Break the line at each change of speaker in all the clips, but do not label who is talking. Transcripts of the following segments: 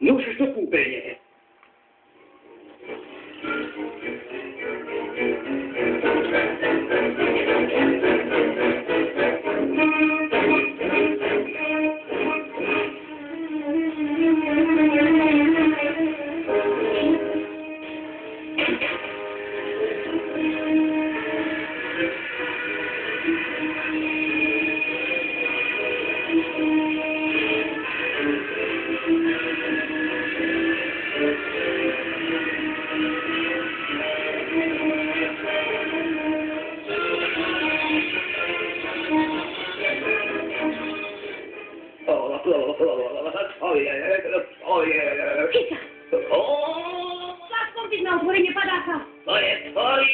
Môžeš do kúpeľne.
Zaskočiť na otvorenie padáka.
To je tvorí!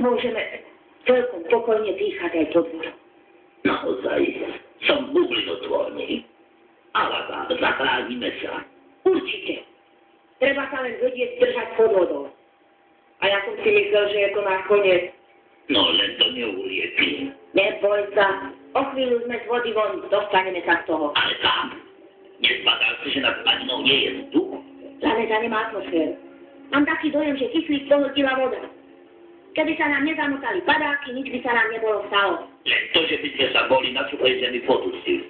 Môžeme celkom pokojne dýchať aj pod vodou.
Naozaj som bublinotvorný. Ale zachránime sa.
Určite. Treba sa len vedieť držať pod vodou. A ja som si myslel, že je to náš koniec.
No len to neuliepí.
Neboj sa. O chvíľu sme z vody von. Dostaneme sa z toho.
Ale kam? Nezbadal si, že nad planinou nie je vzduch?
Planeta nemá atmosféru. Mám taký dojem, že kyslík pohltila voda. Keby sa nám nezamotali padáky, nič by sa nám nebolo stalo.
Len to, že by sme sa boli na suchej zemi podustili.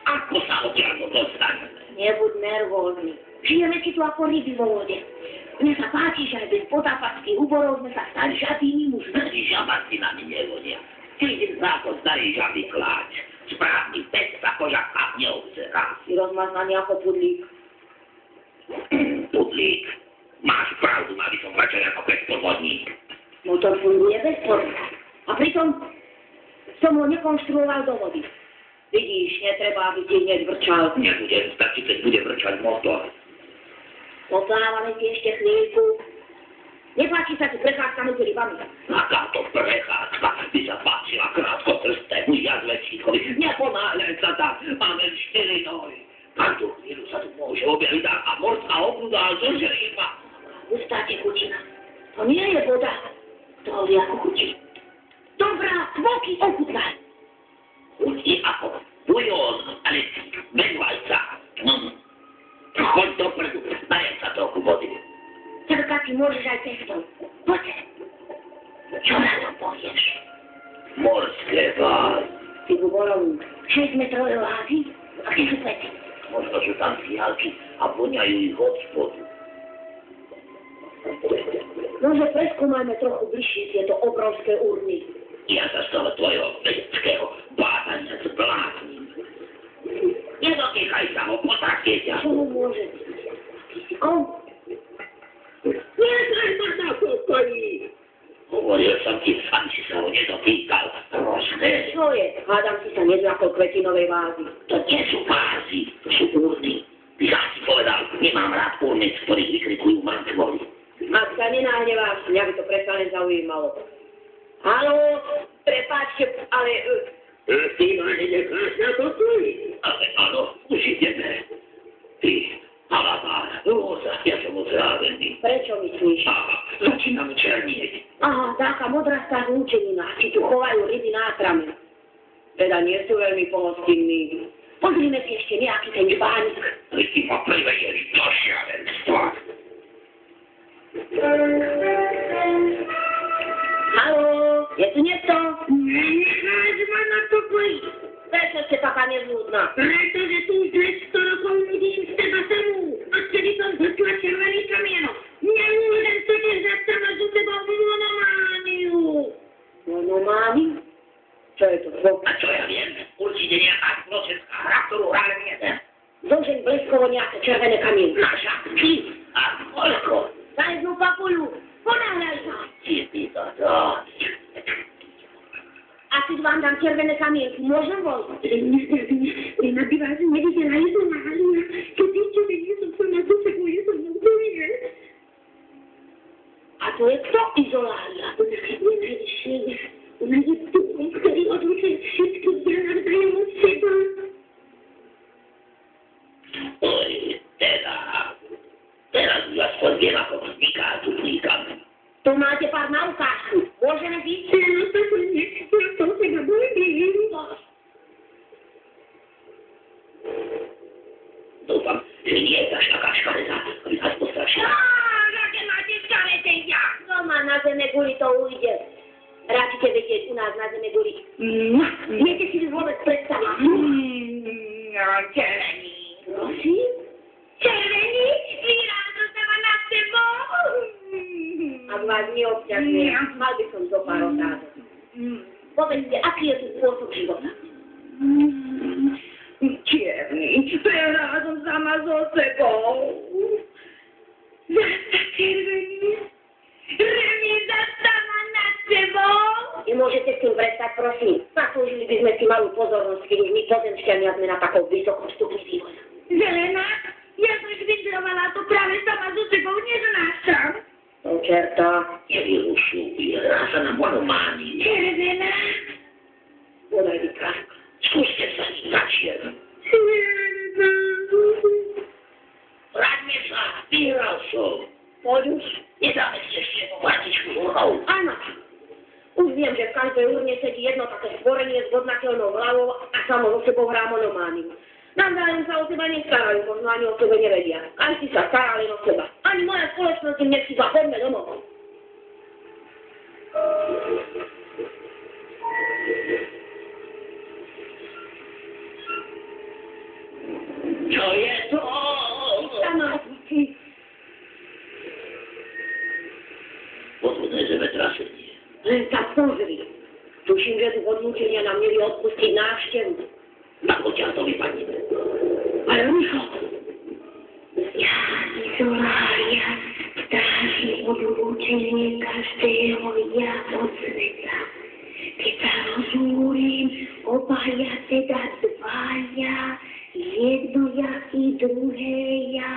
Ako sa odtiaľto dostaneme?
Nebuď nervózny. Žijeme si tu ako ryby vo vode. Mne sa páči, že aj bez potápackých úborov sme sa stali žabými mužmi.
Žaba si nami nevonia. Ty za to starý žabý kláč. Správny pes sa požadká neobzerá.
Si rozmaznaný ako pudlík.
Pudlík. Máš pravdu, mali som radšej ako pes podvodník.
Motor funguje bez porta. A pritom som ho nekonštruoval do vody. Vidíš, netreba, aby ti hneď vrčal.
Nebudem stačiť, keď bude vrčať motor.
Poplávame si ešte chvíľku. Nepáči sa ti prechádzka medzi rybami.
Takáto prechádzka by sa páčila krátkotrstnému jazvečníkovi. Neponáhľaj sa tam, máme 4 nohy. Každú chvíľu sa tu môže objaviť a morská obluda zo žeríma.
Gustá tekutina. To nie je voda. To vie ako chutí. Dobrá, tvoky ochutnaj.
Chutí ako bujón, ale bez vajca. Choď dopredu, najem sa trochu vody.
Trkať si môžeš aj cestou. Poď. Čo na to povieš?
Morské vázy.
Ty buborom 6-metrové vázy? A kde sú pety?
Možno sú tam fialky a voňajú ich od spodu.
Nože preskúmajme trochu bližšie tieto obrovské urny.
Ja sa z toho tvojho vedeckého bádania zblázním. Nedotýkaj sa ho, potrasie ťa.
Čo mu môže byť? Ty si kom?
Nedaj ma na pokoji! Hovoril som ti, aby si sa ho nedotýkal. Rožné.
Čo je? Hádam si sa nezľakol kvetinovej vázy.
To nie sú vázy, to sú urny. Ty sám si povedal, nemám rád urny, z ktorých vykrikujú mŕtvoly.
Ak sa nenahneváš, mňa by to predsa len zaujímalo. Haló, prepáčte, ale...
Ty ma nenecháš na pokoji. Ale áno, už ideme. Ty, Halabár, Róza, ja som otrávený.
Prečo myslíš?
Začínam černieť.
Aha, taká modrastá zlúčenina, či tu chovajú ryby nátrame. Teda nie sú veľmi pohostinní. Pozrime si ešte nejaký ten čbánik.
Ty ma priveješ do šialenstva.
Haló? taká nezľudná?
Pretože tu už 200 rokov vidím z teba samú. Odkedy som zhrtla červený kamienok. Nemôžem to nezastavať do teba monomániu.
Monomániu? Čo je to?
A čo ja viem? Určite nejaká spoločenská hra, ktorú hráme jeden.
Zožeň bleskovo nejaké červené kamienky.
Na šapky a koľko?
Za jednu papuľu. Ponáhľaj sa.
Si ty to dosť.
A keď vám dám červené kamienky, môžem vojsť?
Len aby vás nevidela Izolália. Keď ešte nie som sama do sebou, je som mnou.
A to je kto Izolália?
Ona je duchom, ktorý odlučuje všetkých ja navzájom od seba.
Oj, teraz už aspoň viem, ako vzniká duplíka.
Tu máte pár na ukážku. Môžeme byť?
No to nie, ja to seba bojím.
Dúfam, že nie je až taká škareta, aby nás postrašila.
Aké máte škarete ja?
No má na zeme guli, to ujde. Radíte vedieť u nás na zeme guli. Viete si vôbec predstaviť?
Červení.
Prosím?
Červení? Vyrám do seba nad sebou.
Ak vás neobťažuje, mal by som zo pár otázok. Povedzte, aký je tu spôsob života?
Čierny, prehrála som sama so sebou. Zasa červení. Remíza sama nad sebou.
Nemôžete s tým prestať, prosím. Zaslúžili by sme si malú pozornosť, keď už my pozemšťania sme na takom vysokom stupni vývoja.
Zelená, ja som švindlovala to práve sama so sebou, neznášam.
No čerta.
Nevyrušuj, hrá sa na monomániu.
Červená.
Podaj vykrávka.
Skúste sa na čierno. Vráťme sa, vyhral som.
Poď už.
Nedáme si ešte jednu partičku urnou.
Áno. Už viem, že v každej urne sedí jedno také stvorenie s vodnateľnou hlavou a samo so sebou hrá monomániu. Navzájom sa o seba nestarajú, možno ani o sebe nevedia. Každý sa stará len o seba. Ani moja spoločnosť im nechýba, poďme domov.
Čo je to?
Samáčky.
Podvodné zemetrasenie.
Len sa pozri. Tuším, že tu odlúčenia nám mieli odpustiť návštevu.
Na poťah to vypadneme.
Ale rýchlo.
Ja, Izolália, strážim odlúčenie každého ja od sveta. Keď sa rozúrim, obaja teda dvaja, jedno ja i druhé ja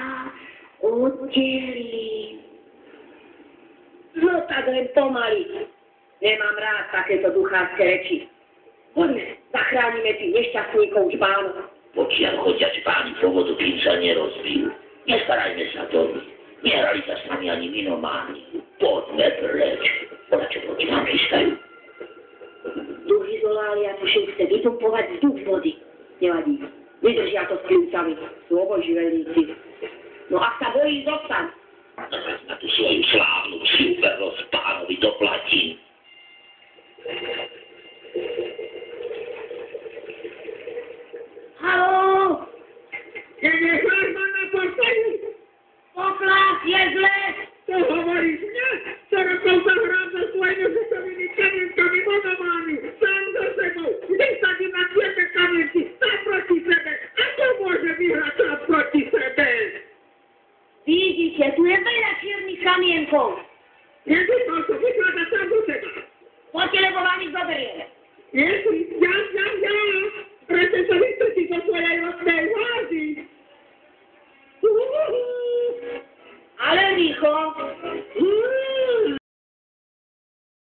oddelím.
No tak len pomaly. Nemám rád takéto duchárske reči. Poďme, zachránime tých nešťastníkov čpánov.
Pokiaľ chodia čpáni po vodu, kým sa nerozbijú. Nestarajme sa to my. Nehrali sa s nami ani minománi. Poďme preč. Ona čo proti nám chystajú.
Duch Izolália tuším chce vypumpovať vzduch z vody. Nevadí. Vydržia to s kľúcami. Sú oboživelníci. No ak sa bojí, zostaň.
Na tú svoju slávnu silvernosť pánovi doplatím.
Haló!
Nenecháš ma na pokoji?
Poklas je zle!
To hovoríš mne? 100 rokov sa hrám so svojimi žutovými kamienkami monomániu. Sám so sebou. Vysadím na čierne kamienky. Sám proti sebe. Ako môže vyhrať sám proti sebe?
Vidíte, tu je veľa čiernych kamienkov.
Nezvykol som vykladať sám do seba.
Poďte, lebo vám ich zoberieme.
Ježi, ja. Prečo sa vystrčí zo svojej vlastnej vázy?
Ale rýchlo.